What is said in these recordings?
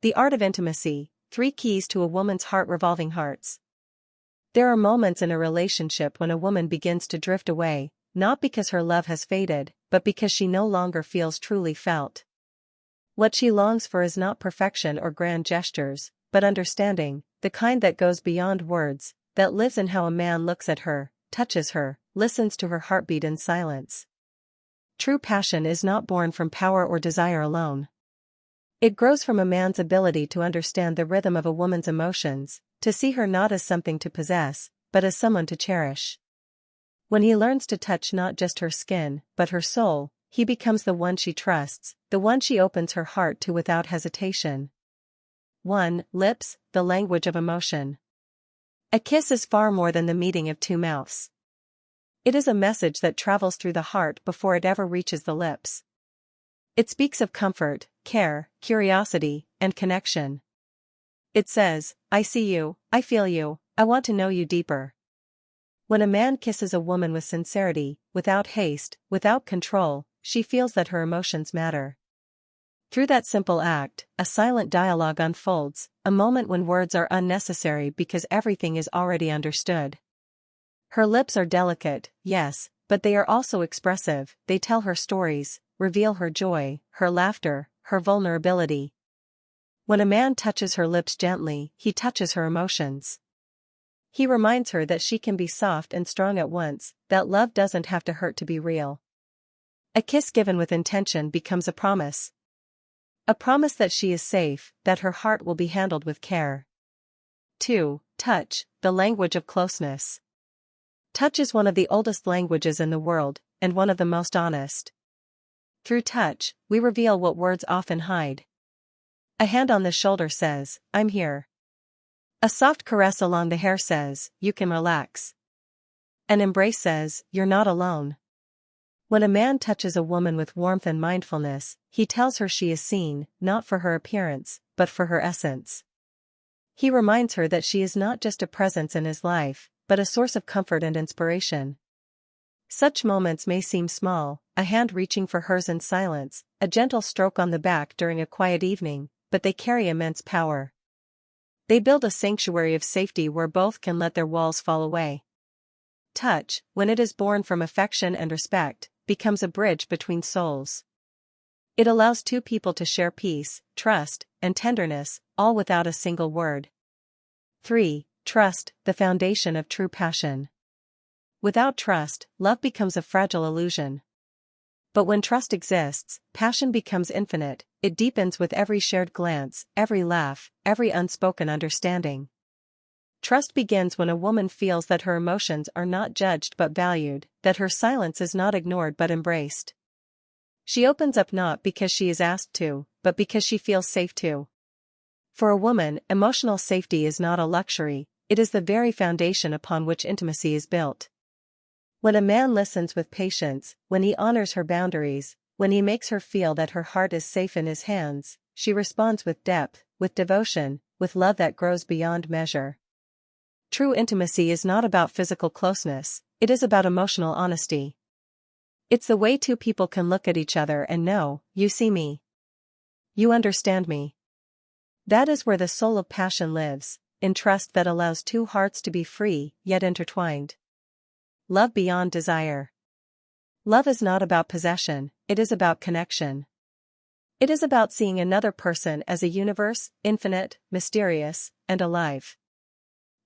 The Art of Intimacy, 3 Keys to a Woman's Heart. Revolving Hearts. There are moments in a relationship when a woman begins to drift away, not because her love has faded, but because she no longer feels truly felt. What she longs for is not perfection or grand gestures, but understanding, the kind that goes beyond words, that lives in how a man looks at her, touches her, listens to her heartbeat in silence. True passion is not born from power or desire alone. It grows from a man's ability to understand the rhythm of a woman's emotions, to see her not as something to possess, but as someone to cherish. When he learns to touch not just her skin, but her soul, he becomes the one she trusts, the one she opens her heart to without hesitation. 1. Lips, the language of emotion. A kiss is far more than the meeting of 2 mouths. It is a message that travels through the heart before it ever reaches the lips. It speaks of comfort, care, curiosity, and connection. It says, I see you, I feel you, I want to know you deeper. When a man kisses a woman with sincerity, without haste, without control, she feels that her emotions matter. Through that simple act, a silent dialogue unfolds, a moment when words are unnecessary because everything is already understood. Her lips are delicate, yes, but they are also expressive. They tell her stories, reveal her joy, her laughter, her vulnerability. When a man touches her lips gently, he touches her emotions. He reminds her that she can be soft and strong at once, that love doesn't have to hurt to be real. A kiss given with intention becomes a promise. A promise that she is safe, that her heart will be handled with care. 2. Touch, the language of closeness. Touch is one of the oldest languages in the world, and one of the most honest. Through touch, we reveal what words often hide. A hand on the shoulder says, I'm here. A soft caress along the hair says, you can relax. An embrace says, you're not alone. When a man touches a woman with warmth and mindfulness, he tells her she is seen, not for her appearance, but for her essence. He reminds her that she is not just a presence in his life, but a source of comfort and inspiration. Such moments may seem small, a hand reaching for hers in silence, a gentle stroke on the back during a quiet evening, but they carry immense power. They build a sanctuary of safety where both can let their walls fall away. Touch, when it is born from affection and respect, becomes a bridge between souls. It allows 2 people to share peace, trust, and tenderness, all without a single word. 3. Trust, the foundation of true passion. Without trust, love becomes a fragile illusion. But when trust exists, passion becomes infinite. It deepens with every shared glance, every laugh, every unspoken understanding. Trust begins when a woman feels that her emotions are not judged but valued, that her silence is not ignored but embraced. She opens up not because she is asked to, but because she feels safe to. For a woman, emotional safety is not a luxury, it is the very foundation upon which intimacy is built. When a man listens with patience, when he honors her boundaries, when he makes her feel that her heart is safe in his hands, she responds with depth, with devotion, with love that grows beyond measure. True intimacy is not about physical closeness, it is about emotional honesty. It's the way 2 people can look at each other and know, you see me. You understand me. That is where the soul of passion lives, in trust that allows 2 hearts to be free, yet intertwined. Love beyond desire. Love is not about possession, it is about connection. It is about seeing another person as a universe, infinite, mysterious, and alive.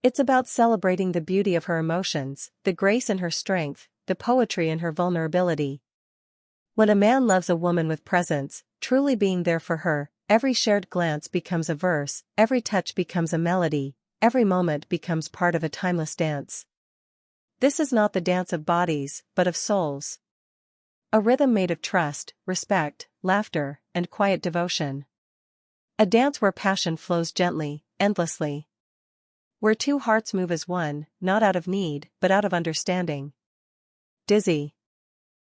It's about celebrating the beauty of her emotions, the grace in her strength, the poetry in her vulnerability. When a man loves a woman with presence, truly being there for her, every shared glance becomes a verse, every touch becomes a melody, every moment becomes part of a timeless dance. This is not the dance of bodies, but of souls. A rhythm made of trust, respect, laughter, and quiet devotion. A dance where passion flows gently, endlessly. Where 2 hearts move as one, not out of need, but out of understanding. Dizzy.